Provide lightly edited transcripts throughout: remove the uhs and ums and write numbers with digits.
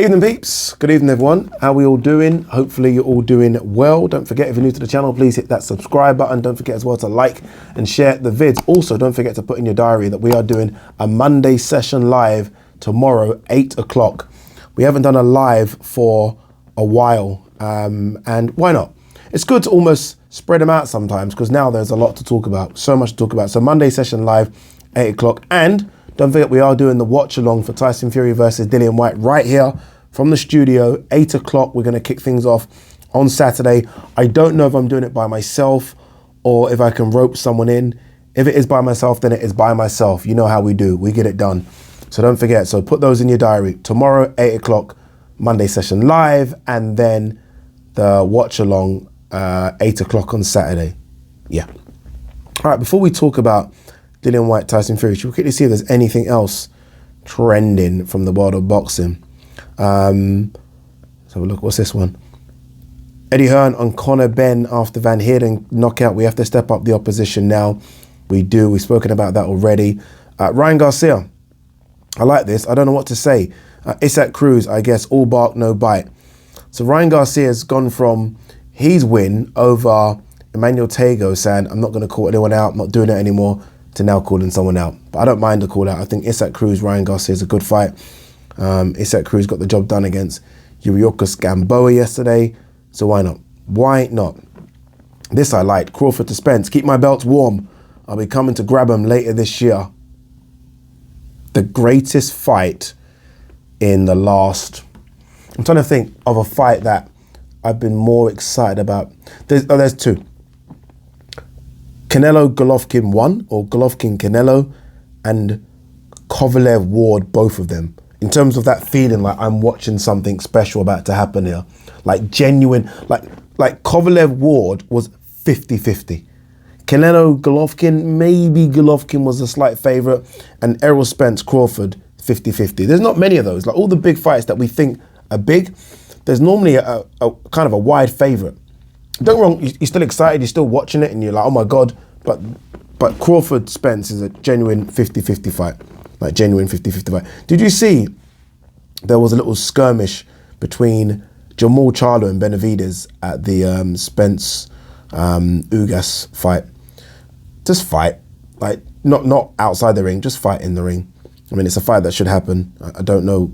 Evening peeps, good evening everyone. How are we all doing? Hopefully you're all doing well. Don't forget, if you're new to the channel, please hit that subscribe button. Don't forget as well to like and share the vids. Also, don't forget to put in your diary that we are doing a Monday session live tomorrow, 8 o'clock. We haven't done a live for a while, and why not? It's good to almost spread them out sometimes because now there's a lot to talk about, so much to talk about. So Monday session live, 8 o'clock. And don't forget, we are doing the watch along for Tyson Fury versus Dillian Whyte right here from the studio, 8 o'clock. We're going to kick things off on Saturday. I don't know if I'm doing it by myself or if I can rope someone in. If it is by myself, then it is by myself. You know how we do. We get it done. So don't forget. So put those in your diary. Tomorrow, 8 o'clock, Monday session live, and then the watch along, 8 o'clock on Saturday. Yeah. All right, before we talk about Dillian Whyte, Tyson Fury, should we quickly see if there's anything else trending from the world of boxing? Let's have a look. What's this one? Eddie Hearn on Conor Benn after Van Heerden knockout. We have to step up the opposition now. We do. We've spoken about that already. Ryan Garcia. I like this. I don't know what to say. Isaac Cruz, I guess, all bark, no bite. So Ryan Garcia has gone from his win over Emmanuel Tago saying, I'm not going to call anyone out, I'm not doing it anymore, to now calling someone out. But I don't mind the call out. I think Isaac Cruz, Ryan Garcia is a good fight. Isaac Cruz got the job done against Yuriorkis Gamboa yesterday. So why not? Why not? This I liked. Crawford to Spence. Keep my belts warm. I'll be coming to grab them later this year. The greatest fight in the last... I'm trying to think of a fight that I've been more excited about. There's two. Canelo Golovkin 1, or Golovkin Canelo, and Kovalev Ward, both of them. In terms of that feeling like I'm watching something special about to happen here. Like genuine, like Kovalev Ward was 50-50. Canelo Golovkin, maybe Golovkin was a slight favourite, and Errol Spence Crawford, 50-50. There's not many of those. Like all the big fights that we think are big, there's normally a kind of a wide favourite. Don't get me wrong, you're still excited, you're still watching it, and you're like, oh my God, but Crawford Spence is a genuine 50-50 fight. Like genuine 50-50 fight. Did you see there was a little skirmish between Jamal Charlo and Benavidez at the Spence Ugas fight? Just fight. Like not outside the ring, just fight in the ring. I mean, it's a fight that should happen. I don't know.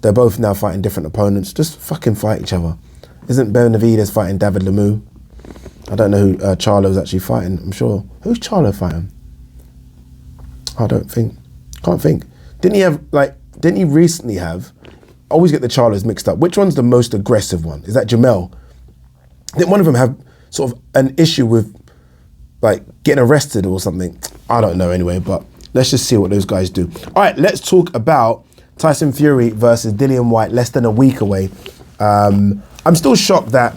They're both now fighting different opponents. Just fucking fight each other. Isn't Benavidez fighting David Lemieux? I don't know who Charlo's actually fighting. I'm sure. Who's Charlo fighting? I can't think. Didn't he recently have, I always get the Charlos mixed up. Which one's the most aggressive one? Is that Jamel? Didn't one of them have sort of an issue with like getting arrested or something? I don't know anyway, but let's just see what those guys do. All right, let's talk about Tyson Fury versus Dillian Whyte, less than a week away. I'm still shocked that,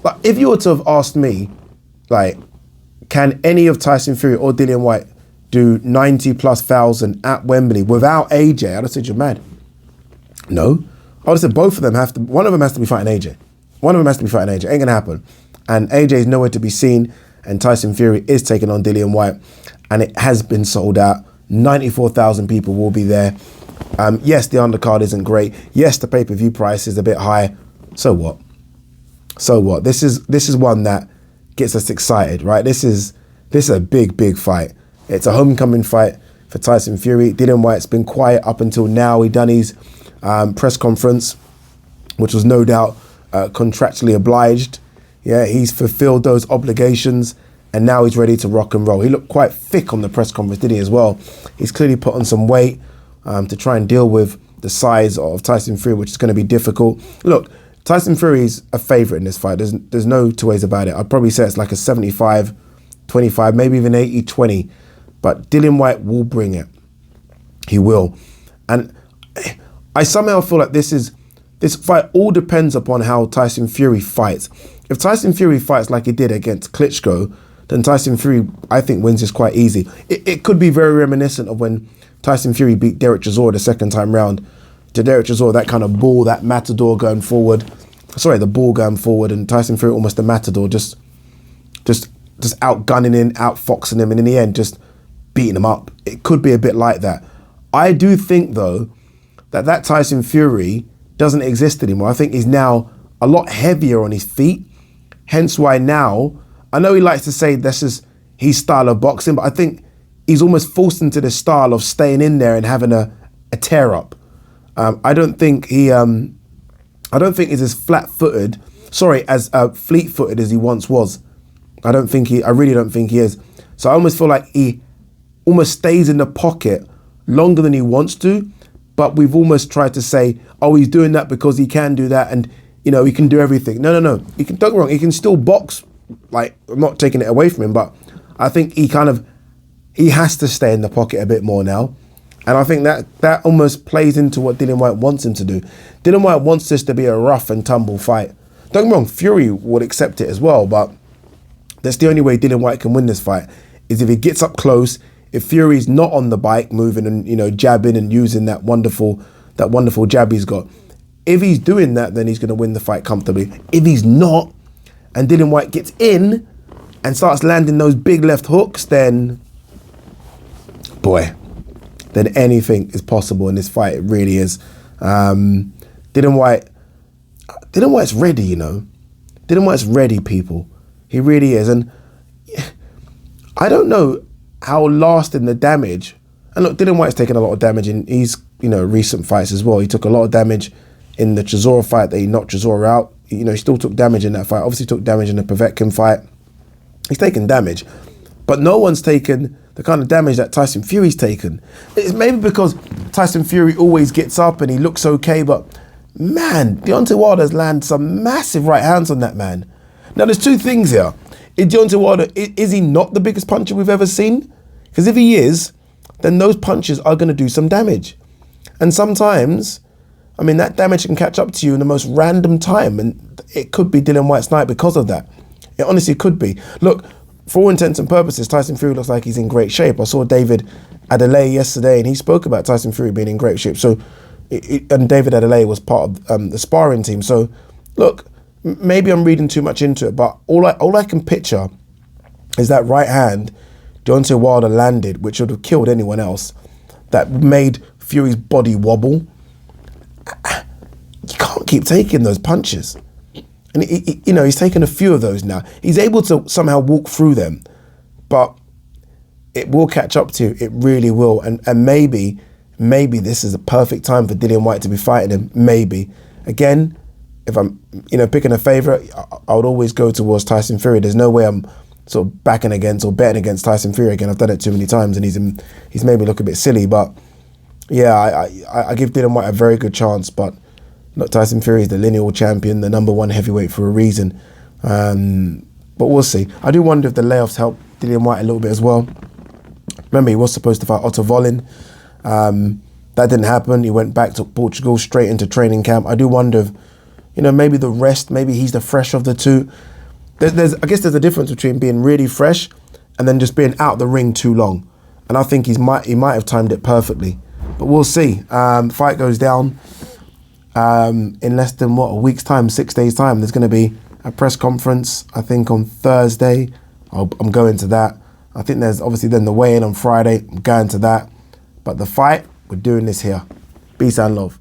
like, if you were to have asked me, like, can any of Tyson Fury or Dillian Whyte do 90,000+ at Wembley without AJ, I'd have said you're mad. No. I would have said both of them have to, one of them has to be fighting AJ. Ain't gonna happen. And AJ is nowhere to be seen, and Tyson Fury is taking on Dillian Whyte, and it has been sold out. 94,000 people will be there. Yes, the undercard isn't great. Yes, the pay-per-view price is a bit high. So what? So what? This is one that gets us excited, right? This is a big fight. It's a homecoming fight for Tyson Fury. Dillian Whyte's been quiet up until now. He done his press conference, which was no doubt contractually obliged. Yeah, he's fulfilled those obligations, and now he's ready to rock and roll. He looked quite thick on the press conference, didn't he, as well? He's clearly put on some weight to try and deal with the size of Tyson Fury, which is going to be difficult. Look, Tyson Fury is a favourite in this fight. There's no two ways about it. I'd probably say it's like a 75-25, maybe even 80-20. But Dillian Whyte will bring it. He will. And I somehow feel like this fight all depends upon how Tyson Fury fights. If Tyson Fury fights like he did against Klitschko, then Tyson Fury, I think, wins this quite easy. It could be very reminiscent of when Tyson Fury beat Derek Chisora the second time round. To Derek Chisora, that kind of ball, that matador going forward. Sorry, the ball going forward, and Tyson Fury almost a matador, just outgunning him, outfoxing him, and in the end, just beating him up. It could be a bit like that. I do think, though, that Tyson Fury doesn't exist anymore. I think he's now a lot heavier on his feet. Hence why now, I know he likes to say this is his style of boxing, but I think he's almost forced into the style of staying in there and having a tear up. I don't think he's as fleet-footed as he once was. I really don't think he is. So I almost feel like he almost stays in the pocket longer than he wants to, but we've almost tried to say, oh, he's doing that because he can do that and, you know, he can do everything. No. Don't get me wrong, he can still box. Like, I'm not taking it away from him, but I think he has to stay in the pocket a bit more now. And I think that almost plays into what Dillian Whyte wants him to do. Dillian Whyte wants this to be a rough and tumble fight. Don't get me wrong, Fury would accept it as well, but that's the only way Dillian Whyte can win this fight, is if he gets up close, if Fury's not on the bike moving and, you know, jabbing and using that wonderful jab he's got. If he's doing that, then he's going to win the fight comfortably. If he's not, and Dillian Whyte gets in and starts landing those big left hooks, then, boy, then anything is possible in this fight. It really is. Dillian Whyte's ready, you know. Dillian Whyte's ready, people. He really is. And I don't know how lasting the damage. And look, Dillian Whyte's taken a lot of damage in his, you know, recent fights as well. He took a lot of damage in the Chisora fight that he knocked Chisora out. You know, he still took damage in that fight. Obviously took damage in the Povetkin fight. He's taken damage. But no one's taken the kind of damage that Tyson Fury's taken. It's maybe because Tyson Fury always gets up and he looks okay, but man, Deontay Wilder's landed some massive right hands on that man. Now, there's two things here. Is Deontay Wilder, is he not the biggest puncher we've ever seen? Because if he is, then those punches are going to do some damage. And sometimes, I mean, that damage can catch up to you in the most random time, and it could be Dillian Whyte's night because of that. It honestly could be. Look, for all intents and purposes, Tyson Fury looks like he's in great shape. I saw David Adeleye yesterday, and he spoke about Tyson Fury being in great shape. So, and David Adeleye was part of the sparring team. So, look, maybe I'm reading too much into it, but all I can picture is that right hand Deontay Wilder landed, which would have killed anyone else, that made Fury's body wobble. You can't keep taking those punches. And, you know, he's taken a few of those now. He's able to somehow walk through them, but it will catch up to you. It really will. And maybe this is a perfect time for Dillian Whyte to be fighting him. Maybe. Again, if I'm, you know, picking a favourite, I would always go towards Tyson Fury. There's no way I'm sort of backing against or betting against Tyson Fury again. I've done it too many times and he's made me look a bit silly. But yeah, I give Dillian Whyte a very good chance. But look, Tyson Fury is the lineal champion, the #1 heavyweight for a reason. But we'll see. I do wonder if the layoffs help Dillian Whyte a little bit as well. Remember, he was supposed to fight Otto Wallin. That didn't happen. He went back to Portugal, straight into training camp. I do wonder if, you know, maybe the rest, maybe he's the fresh of the two. I guess there's a difference between being really fresh and then just being out the ring too long. And I think he might have timed it perfectly. But we'll see. Fight goes down in less than, a week's time, 6 days' time. There's going to be a press conference, I think, on Thursday. I'm going to that. I think there's obviously then the weigh-in on Friday. I'm going to that. But the fight, we're doing this here. Peace and love.